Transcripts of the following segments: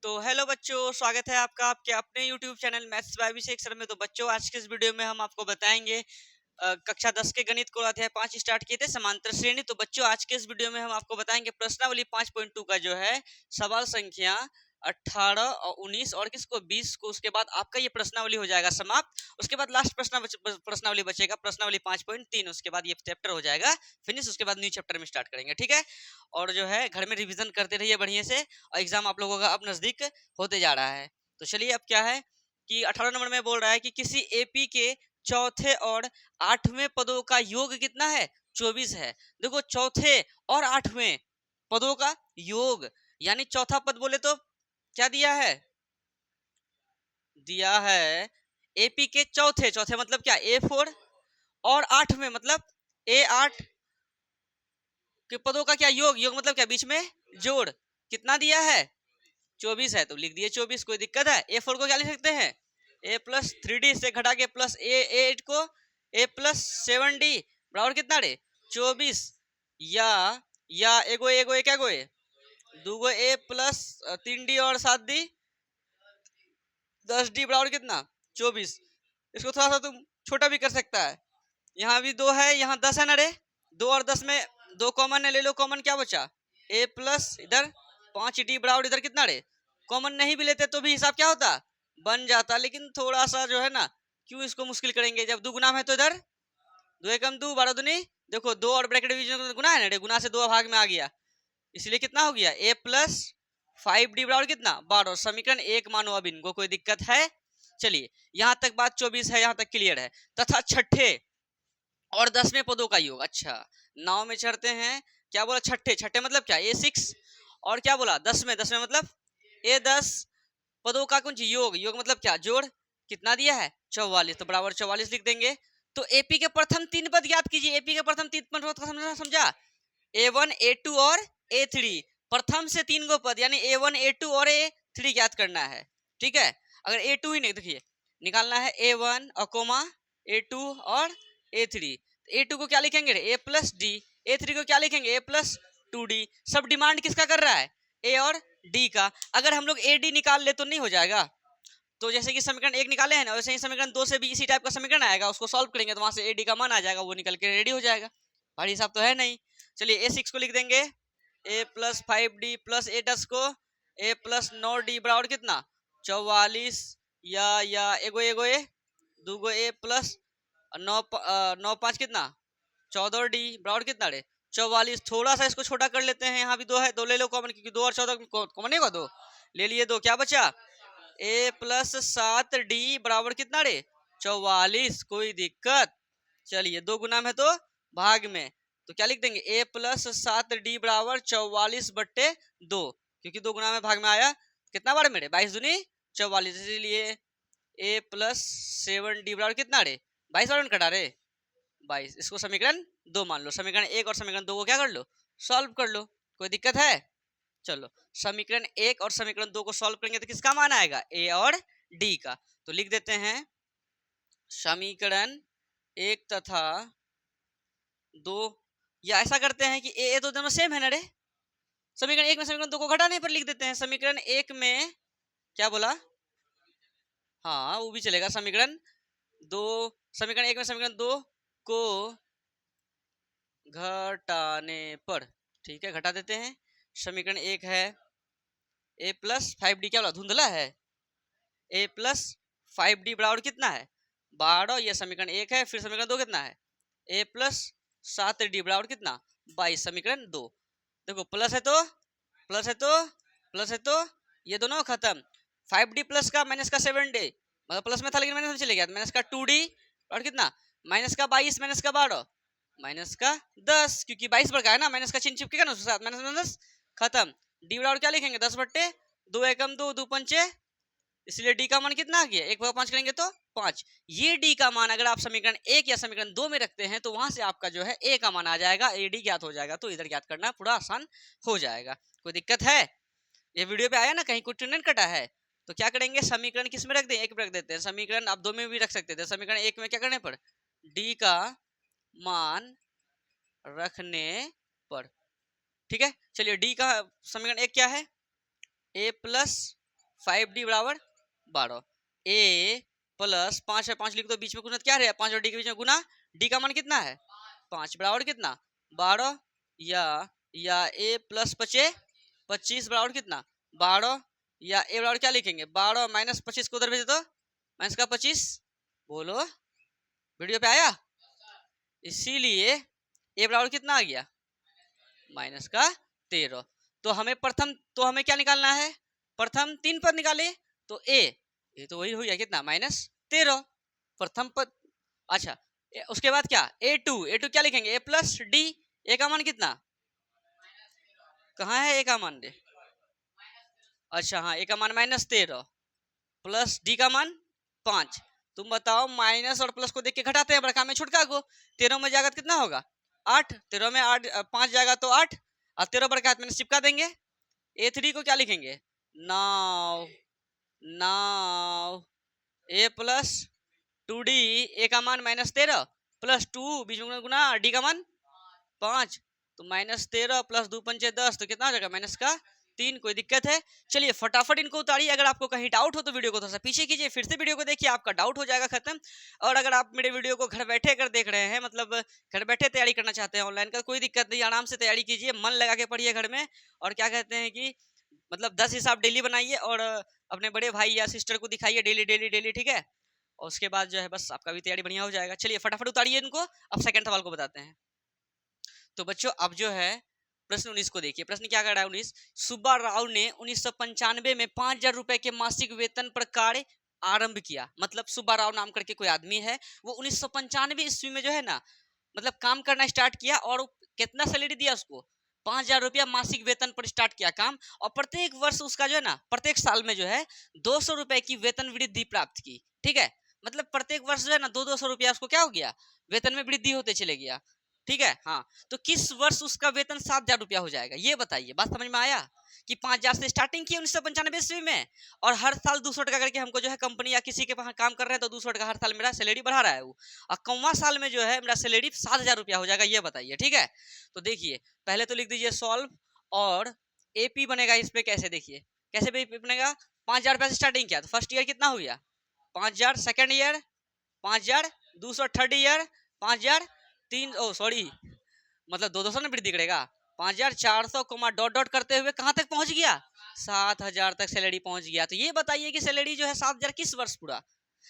तो हेलो बच्चों, स्वागत है आपका आपके अपने YouTube channel maths by Abhishek sir में। तो बच्चों, आज के इस वीडियो में हम आपको बताएंगे कक्षा 10 के गणित को अध्याय 5 स्टार्ट किए थे, समांतर श्रेणी। तो बच्चों, आज के इस वीडियो में हम आपको बताएंगे प्रश्नावली 5.2 का जो है सवाल संख्या 18 और 19 और किसको 20 को। उसके बाद आपका ये प्रश्नावली हो जाएगा समाप्त। उसके बाद लास्ट प्रश्नावली बचेगा, प्रश्नावली 5.3। उसके बाद ये चैप्टर हो जाएगा फिनिश। उसके बाद न्यू चैप्टर में स्टार्ट करेंगे, ठीक है। और जो है घर में रिवीजन करते रहिए बढ़िया से, और एग्जाम आप लोगों का अब नजदीक होते जा रहा है। तो चलिए, अब क्या है कि 18 नंबर में बोल रहा है कि किसी एपी के चौथे और आठवें पदों का योग कितना है, 24 है। देखो, चौथे और आठवें पदों का योग, यानी चौथा पद बोले तो क्या दिया है, दिया है एपी के चौथे, चौथे मतलब क्या, A4, और आठवें मतलब A8 के पदों का क्या योग, योग मतलब क्या, बीच में जोड़। कितना दिया है, 24 है, तो लिख दिए 24। कोई दिक्कत है। A4 को क्या लिख सकते हैं, A+3D से घटा के प्लस A8 को A+7D बराबर कितना रे, 24। या एगो एगो ए क्या गोए, दूगो A+3D और 7D 10D बराबर कितना, 24। इसको थोड़ा सा तुम छोटा भी कर सकता है। यहाँ भी 2 है, यहाँ 10 है ना रे, 2 और 10 में 2 कॉमन है, ले लो कॉमन, क्या बचा A+ इधर 5D बराबर इधर कितना रे, कॉमन नहीं भी लेते तो भी हिसाब क्या होता, बन जाता। लेकिन थोड़ा सा जो है ना, क्यों इसको मुश्किल करेंगे, जब दो गुना है तो इधर 2 एकम 2 12 दूनी, देखो 2 और ब्रैकेट डिवीजन गुना है ना रे, गुना से 2 भाग में आ गया, इसलिए कितना हो गया A+5D बराबर कितना 12। समीकरण 1 मानो अब इनको, कोई दिक्कत है। चलिए, यहां तक बात 24 है, यहां तक क्लियर है। तथा छठे और 10वें पदों का योग। अच्छा, नाव में चढ़ते हैं, क्या बोला, छठे, छठे मतलब क्या A6, और क्या बोला 10वें, 10वें मतलब A10 पदों का कुछ योग, योग मतलब क्या, जोड़। कितना दिया है 44, तो बराबर 44 लिख देंगे। तो एपी के प्रथम 3 पद ज्ञात कीजिए। एपी के प्रथम 3 पद समझा, A1 A2 और A3, प्रथम से 3 गो पद, यानी A1 A2 और A3 ज्ञात करना है, ठीक है। अगर A2 ही नहीं, देखिए निकालना है A1 और कोमा A2 और A3। A2 को क्या लिखेंगे, A+D। A3 को क्या लिखेंगे, A+2D। सब डिमांड किसका कर रहा है, A और D का। अगर हम लोग AD निकाल ले तो नहीं हो जाएगा। तो जैसे कि समीकरण 1 निकाले हैं ना, वैसे ही समीकरण 2 से भी इसी टाइप का समीकरण आएगा, उसको सॉल्व करेंगे तो वहां से AD का मान आ जाएगा, वो निकल के रेडी हो जाएगा। भारी हिसाब तो है नहीं। चलिए, A6 को लिख देंगे A+5D प्लस A10 को A+9D बराबर कितना 44। या एगो एगो ए दूगो A+9 5 कितना 14D बराबर कितना रे 44। थोड़ा सा इसको छोटा कर लेते हैं, यहाँ भी 2 है, 2 ले लो कॉमन, क्योंकि 2 और 14 कॉमन नहीं होगा, 2 ले लिए, 2 क्या बचा A+7D बराबर कितना रे 44। कोई दिक्कत। चलिए, 2 गुना में तो भाग में, तो क्या लिख देंगे A+7D बराबर 44/2, क्योंकि 2 गुना में भाग में आया, कितना बार मेरे 22 दूनी 44, इसीलिए A+7D बराबर कितना रे 22 बार कटा रे 22। इसको समीकरण 2 मान लो। समीकरण 1 और समीकरण 2 को क्या कर लो, सॉल्व कर लो। कोई दिक्कत है। चलो, समीकरण 1 और समीकरण 2 को सॉल्व करेंगे तो किसका मान आएगा, A और D का। तो लिख देते हैं समीकरण 1 तथा 2, या ऐसा करते हैं कि ए तो दोनों सेम है ना रे, समीकरण 1 में समीकरण 2 को घटाने पर लिख देते हैं। समीकरण 1 में क्या बोला, हाँ वो भी चलेगा। समीकरण 1 में समीकरण 2 को घटाने पर, ठीक है, घटा देते हैं। समीकरण 1 है A+5D, क्या बोला, धुंधला है, A+5D बराबर कितना है 12। यह समीकरण 1 है। फिर समीकरण 2 कितना है A+7D बराबर कितना 22। समीकरण 2, देखो प्लस है तो प्लस है तो प्लस है तो ये दोनों खत्म। 5D प्लस का माइनस का 7D, मतलब प्लस में था लेकिन माइनस में चले गया, माइनस का 2D और कितना माइनस का 22 माइनस का 12 माइनस का 10, क्योंकि 22 पर का है ना, माइनस का चिन्ह चिपकेगा ना उसके साथ, माइनस माइनस खत्म। डी बराबर क्या लिखेंगे 10/2 एकम 2 2 पंचे, इसलिए डी का मान कितना आ गया 1/5 करेंगे तो 5। ये डी का मान अगर आप समीकरण 1 या समीकरण 2 में रखते हैं तो वहां से आपका जो है ए का मान आ जाएगा, ए डी ज्ञात हो जाएगा। तो इधर ज्ञात करना पूरा आसान हो जाएगा। कोई दिक्कत है। ये वीडियो पे आया ना, कहीं कुछ नहीं कटा है, तो क्या करेंगे, समीकरण किस में रख दें, 1 में रख देते हैं। समीकरण आप 2 में भी रख सकते थे। समीकरण 1 में क्या करने पर, डी का मान रखने पर, ठीक है। चलिए, डी का समीकरण 1 क्या है, A+ 5d बराबर 12। ए प्लस 5 है, 5 लिख दो, बीच में गुना क्या है, 5 और डी के बीच में गुना, डी का मान कितना है 5 बराबर कितना 12, या ए प्लस 25 बराबर कितना 12, या ए बराबर क्या लिखेंगे 12 माइनस 25 को उधर भेज दो, माइनस का 25, बोलो वीडियो पे आया। इसीलिए ए बराबर कितना आ गया माइनस का 13। तो हमें क्या निकालना है, प्रथम 3 पद निकाले, तो ए तो वही हो गया कितना -13 प्रथम पद। अच्छा उसके बाद क्या ए टू क्या लिखेंगे ए प्लस डी, ए का मान कितना, कहाँ है ए का मान दे, अच्छा हाँ ए का मान -13 प्लस डी का मान 5। तुम बताओ माइनस और प्लस को देख के घटाते हैं, बड़का में छोटका को, 13 में जाएगा तो कितना होगा 8, 13 में 8 5 जाएगा तो 8, और 13 बड़का हाथ में चिपका देंगे। A3 को क्या लिखेंगे नाउ ए प्लस 2d, ए का मान -13 प्लस 2 बीच में गुना, डी का मान 5, तो -13 प्लस 2 पंचे 10, तो कितना हो जाएगा माइनस का 3। कोई दिक्कत है, चलिए फटाफट इनको उतारिए। अगर आपको कहीं डाउट हो तो वीडियो को थोड़ा सा पीछे कीजिए, फिर से वीडियो को देखिए, आपका डाउट हो जाएगा खत्म। और अगर आप मेरे वीडियो को घर बैठे अगर देख रहे हैं, मतलब घर बैठे तैयारी करना चाहते हैं ऑनलाइन का, कोई दिक्कत नहीं, आराम से तैयारी कीजिए, मन लगा के पढ़िए घर में। और क्या कहते हैं कि मतलब 10 हिसाब डेली बनाइए और अपने बड़े भाई या सिस्टर को दिखाइए डेली डेली डेली, ठीक है। और उसके बाद जो है बस आपका भी तैयारी बढ़िया हो जाएगा। चलिए फटाफट उतारिए इनको, अब सेकंड सवाल को बताते हैं। तो बच्चों अब जो है प्रश्न 19 को देखिए, प्रश्न क्या कर रहा है 19, सुब्बा राव ने 1995 में 5,000 रुपए के मासिक वेतन पर कार्य आरंभ किया। मतलब सुब्बा राव नाम करके कोई आदमी है, वो 1995 ईस्वी में जो है ना मतलब काम करना स्टार्ट किया, और कितना सैलरी दिया उसको 5,000 रुपया मासिक वेतन पर स्टार्ट किया काम। और प्रत्येक वर्ष उसका जो है ना प्रत्येक साल में जो है 200 रुपए की वेतन वृद्धि प्राप्त की, ठीक है। मतलब प्रत्येक वर्ष जो है ना 200 रुपया उसको क्या हो गया वेतन में वृद्धि होते चले गया, ठीक है। हाँ तो किस वर्ष उसका वेतन 7,000 रुपया हो जाएगा, ये बताइए। बात समझ में आया कि 5,000 से स्टार्टिंग की 1995 ईस्वी में, और हर साल 200 टका करके हमको जो है कंपनी या किसी के पास काम कर रहे हैं तो 200 टका हर साल मेरा सैलरी बढ़ा रहा है वो, और कौवा साल में जो है मेरा सैलरी 7,000 रुपया हो जाएगा, ये बताइए, ठीक है। तो देखिए पहले तो लिख दीजिए सॉल्व, और एपी बनेगा इस पे, कैसे देखिए कैसे बनेगा, 5,000 रुपया से स्टार्टिंग किया तो फर्स्ट ईयर कितना हो गया 5,000, second year 5,000, 200 third year 5,000, 3 sorry मतलब 200 ने वृद्धि करेगा 5,400 डॉट डॉट करते हुए कहाँ तक पहुंच गया 7,000 तक सैलरी पहुंच गया। तो ये बताइए कि सैलरी जो है 7,000 किस वर्ष पूरा।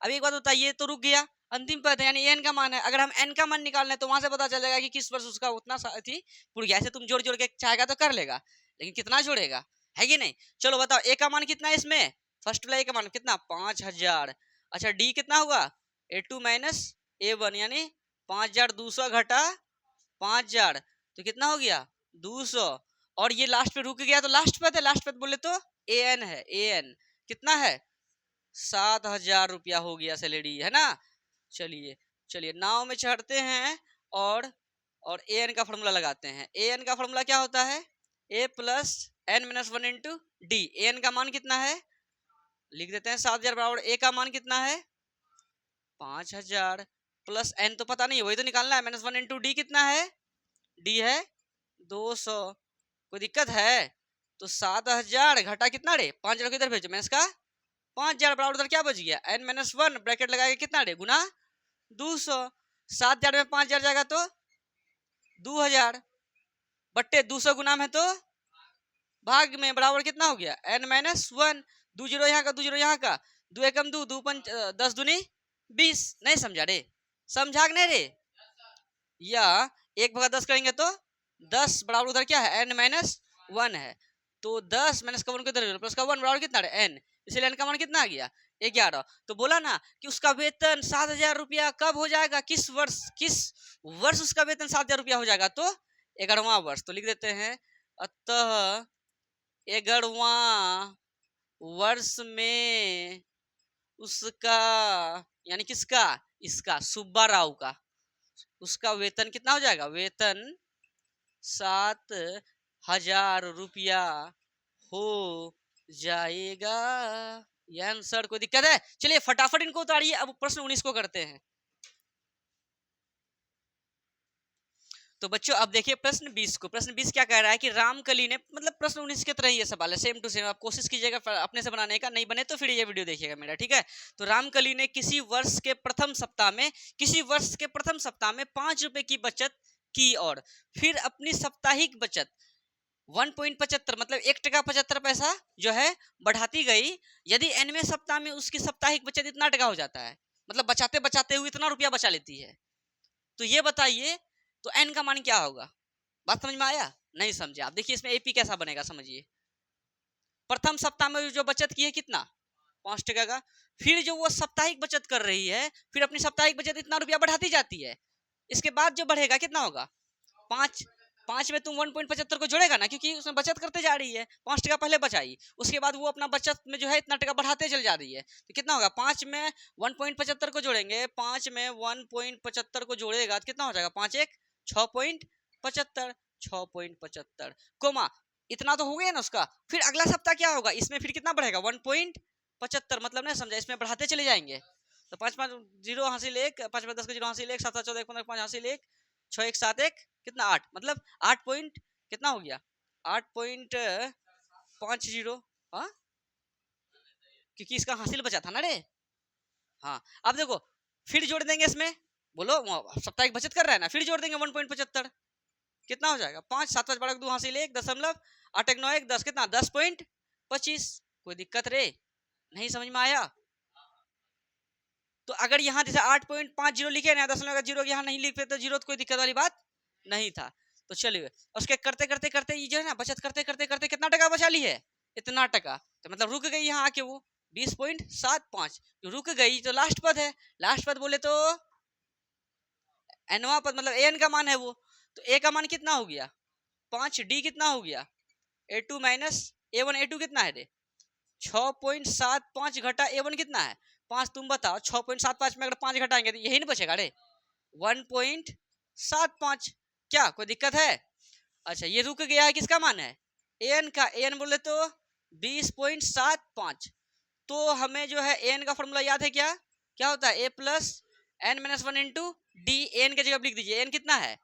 अब एक बात बताइए, तो रुक गया अंतिम पद है यानी एन का मान है, अगर हम एन का मान निकालना है तो वहां से पता चलेगा कि किस वर्ष उसका उतना थी पूरी। ऐसे तुम जोड़ जोड़ के चाहेगा तो कर लेगा, लेकिन कितना जोड़ेगा है कि नहीं। चलो बताओ ए का मान कितना है इसमें, फर्स्ट वाला ए का मान कितना 5,000। अच्छा डी कितना हुआ A2 माइनस A1 यानी 5,200 घटा 5,000 तो कितना हो गया 200, और ये लास्ट पे रुक गया तो लास्ट पद है, लास्ट पद बोले तो एन है, एन कितना है 7,000 रुपया हो गया सैलरी, है ना। चलिए चलिए नाव में चढ़ते हैं, और ए एन का फॉर्मूला लगाते हैं। ए एन का फॉर्मूला क्या होता है a plus n minus 1 into d. A n का मान कितना है लिख देते हैं 7,000 बराबर ए का मान कितना है 5,000 प्लस एन तो पता नहीं वही तो निकालना है, -1 इंटू डी कितना है डी है 200। कोई दिक्कत है तो 7,000 घटा कितना रे 5,000 किधर भेजो माइनस का 5,000 बराबर उधर क्या बच गया n माइनस 1 ब्रैकेट लगा के कितना रे गुना 200। 7,000 में 5,000 जाएगा तो 2,000 बट्टे 200 गुना में तो भाग में बराबर कितना हो गया n माइनस 1। 2 जीरो यहाँ का 2 जीरो यहाँ का 2 एकम 2 2 पंच 10 दूनी 20। नहीं समझा रे, समझा नहीं रे, या 1/10 करेंगे तो 10 बराबर उधर क्या है n माइनस 1 है, तो 10 माइनस का 1 किधर प्लस का 1 बराबर कितना है n, इसलिए n का मान कितना आ गया 11। तो बोला ना कि उसका वेतन 7,000 रुपया कब हो जाएगा, किस वर्ष उसका वेतन 7,000 रुपया हो जाएगा, तो 11वां वर्ष। तो लिख देते हैं अतः 11वां वर्ष में उसका यानी किसका इसका सुब्बा राव का उसका वेतन कितना हो जाएगा, वेतन 7,000 रुपया हो जाएगा। ये आंसर कोई दिक्कत है। चलिए फटाफट इनको उतारिए, अब प्रश्न 19 को करते हैं। तो बच्चों अब देखिए प्रश्न 20 को। प्रश्न 20 क्या कह रहा है कि रामकली ने, मतलब प्रश्न 19 की तरह ही ये सवाल है, सेम टू सेम। आप कोशिश कीजिएगा अपने से बनाने का, नहीं बने तो फिर ये वीडियो देखिएगा मेरा, ठीक है। तो रामकली ने किसी वर्ष के प्रथम सप्ताह में 5 रुपए की बचत की और फिर अपनी साप्ताहिक बचत 1.75 मतलब 1 टका 75 पैसा जो है बढ़ाती गई। यदि nवें सप्ताह में उसकी साप्ताहिक बचत इतना टका हो जाता है, मतलब बचाते बचाते हुए इतना रुपया बचा लेती है, तो ये बताइए तो n का मान क्या होगा। बात समझ में आया? नहीं समझे आप? देखिए इसमें एपी कैसा बनेगा, समझिए। प्रथम सप्ताह में जो बचत की है कितना, 5 टका का, फिर जो वो साप्ताहिक बचत कर रही है, फिर अपनी साप्ताहिक बचत इतना रुपया बढ़ाती जाती है, इसके बाद जो बढ़ेगा कितना होगा, 5। 5 में तुम 1.75 को जोड़ेगा ना, क्योंकि उसमें बचत करते जा रही है, 5 टका पहले बचाई, उसके बाद वो अपना बचत में जो है इतना टका बढ़ाते चल जा रही है, तो कितना होगा, 5 में 1.75 को जोड़ेंगे, 5 में 1.75 को जोड़ेगा तो कितना हो जाएगा, 5 1 6.75, 6.75 कोमा इतना तो हो गया ना उसका। फिर अगला सप्ताह क्या होगा, इसमें फिर कितना बढ़ेगा, 1.75, मतलब नहीं समझा, इसमें बढ़ाते चले जाएंगे। तो 5 5 0 हासिल 1, 5 5 10 का 0 हासिल 1, 7 7 14 1 15 5 हासिल 1, 6 1 7 1 कितना 8, मतलब 8 पॉइंट कितना हो गया, 8.50। हाँ क्योंकि इसका हासिल बचा था ना रे। हाँ अब देखो फिर जोड़ देंगे इसमें, बोलो साप्ताहिक बचत कर रहा है ना, फिर जोड़ देंगे 1.75, कितना हो जाएगा, 5 7 5 12 2 हासिल 1 दशमलव 8 1 9 1 10 कितना 10.25। कोई दिक्कत रे? नहीं समझ में आया? तो अगर यहाँ जैसे 8.50 लिखे ना, दशमलव जीरो यहाँ नहीं लिखते तो जीरो, तो कोई दिक्कत वाली बात नहीं था। तो चलिए उसके करते करते करते ये जो है ना बचत करते करते करते कितना टका बचा ली है, इतना टका, तो मतलब रुक गई यहाँ आके वो 20.75, रुक गई तो लास्ट पद है, लास्ट पद बोले तो एनवा पद, मतलब एन का मान है वो, तो ए का मान कितना हो गया 5, डी कितना हो गया A2 माइनस A1, A2 कितना है रे 6.75 घटा A1 कितना है 5, तुम बताओ 6.75 में अगर 5 घटाएंगे तो यही नहीं बचेगा रे 1.75, क्या कोई दिक्कत है? अच्छा ये रुक गया है, किसका मान है एन का, एन बोले तो 20.75, तो हमें जो है एन का फॉर्मूला याद है, क्या क्या होता है, a plus n minus 1 into d, n के जगह लिख दीजिए, एन कितना है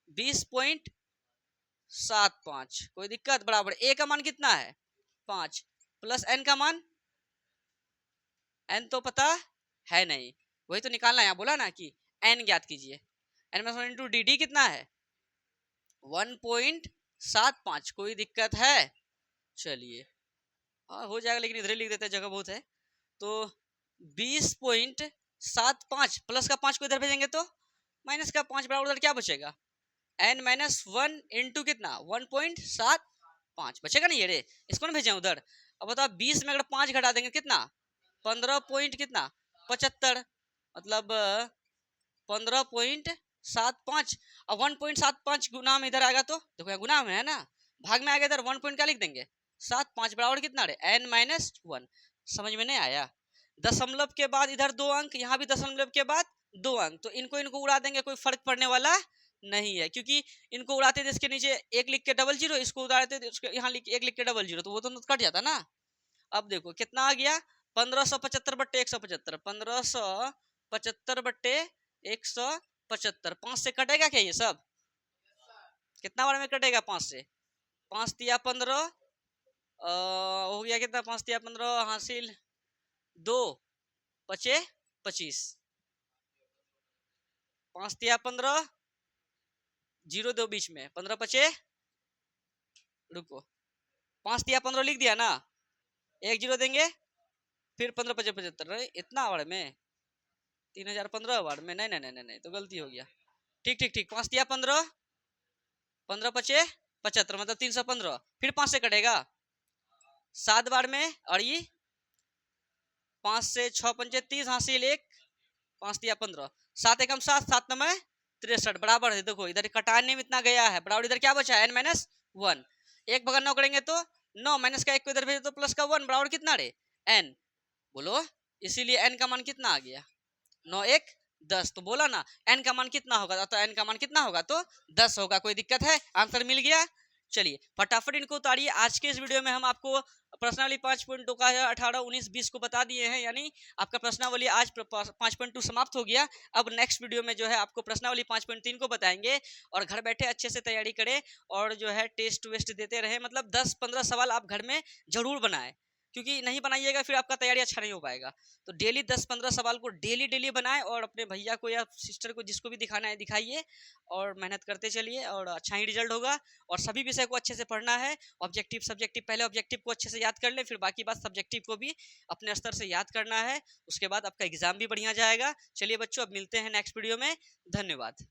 20.75, कोई दिक्कत, बराबर ए का मान कितना है 5 प्लस एन का मान, एन तो पता है नहीं, वही तो निकालना है, यहाँ बोला ना कि एन ज्ञात कीजिए, n minus 1 into d, d कितना है 1.75, कोई दिक्कत है? चलिए हाँ हो जाएगा, लेकिन इधर लिख देते हैं, जगह बहुत है। तो 20.75 प्लस का 5 को इधर भेजेंगे तो माइनस का 5 बराबर उधर क्या बचेगा, n माइनस 1 इंटू कितना 1.75 बचेगा नहीं ये रे, इसको ना भेजें उधर। अब बताओ 20 में अगर 5 घटा देंगे कितना 15 पॉइंट कितना 75, मतलब 15.75, अब 1.75 गुना में इधर आएगा तो देखो यहाँ गुना में है ना, भाग में आएगा इधर 1 पॉइंट क्या लिख देंगे 75 बराबर कितना रे n माइनस 1। समझ में नहीं आया? दशमलव के बाद इधर 2 अंक, यहाँ भी दशमलव के बाद 2 अंक, तो इनको इनको उड़ा देंगे, कोई फर्क पड़ने वाला नहीं है, क्योंकि इनको उड़ाते थे इसके नीचे 1 लिख के डबल जीरो, इसको उड़ाते थे यहाँ 1 लिख के डबल जीरो, तो वो तो कट जाता ना। अब देखो कितना आ गया 1575 बट्टे 175, 1575 बट्टे 175, 5 से कटेगा क्या ये सब, कितना बार में कटेगा 5 से, 5 तिया 15 हो गया कितना, 5 तिया 15 हासिल 2 बचे 25, 5 तिया 15 जीरो दो बीच में 15 बचे, रुको 5 तिया 15 लिख दिया ना, 1 जीरो देंगे फिर 15 बचे 75, इतना बार में 3015 बार में, नहीं नहीं नहीं नहीं तो गलती हो गया, ठीक ठीक ठीक 5 तिया 15 15 बचे 75, मतलब 315, फिर 5 से कटेगा 7 बार में, और ये 5 से 6 पंचे 30 हासिल 1, 5 तिया 15, 7 एकम 7, 7 नंबर 63 बराबर है, देखो इधर कटाने में इतना गया है, बराबर इधर क्या बचा है n माइनस 1, 1 बगल 9 करेंगे तो 9 माइनस का 1 को इधर भेजे तो प्लस का 1 बराबर कितना रे n, बोलो इसीलिए n का मान कितना आ गया 9 1 10, तो बोला ना n का मान कितना होगा, तो n का मान कितना होगा तो 10 होगा, कोई दिक्कत है, आंसर मिल गया। चलिए फटाफट इनको उतारिए। आज के इस वीडियो में हम आपको प्रश्नावली 5.2 का है 18, 19, 20 को बता दिए हैं, यानी आपका प्रश्नावली आज 5.2 समाप्त हो गया। अब नेक्स्ट वीडियो में जो है आपको प्रश्नावली 5.3 को बताएंगे, और घर बैठे अच्छे से तैयारी करें और जो है टेस्ट वेस्ट देते रहे, मतलब 10-15 सवाल आप घर में जरूर बनाएं, क्योंकि नहीं बनाइएगा फिर आपका तैयारी अच्छा नहीं हो पाएगा। तो डेली 10-15 सवाल को डेली बनाएं, और अपने भैया को या सिस्टर को जिसको भी दिखाना है दिखाइए, और मेहनत करते चलिए और अच्छा ही रिजल्ट होगा। और सभी विषय को अच्छे से पढ़ना है, ऑब्जेक्टिव सब्जेक्टिव, पहले ऑब्जेक्टिव को अच्छे से याद कर ले, फिर बाकी बात सब्जेक्टिव को भी अपने स्तर से याद करना है, उसके बाद आपका एग्जाम भी बढ़िया जाएगा। चलिए बच्चों, अब मिलते हैं नेक्स्ट वीडियो में। धन्यवाद।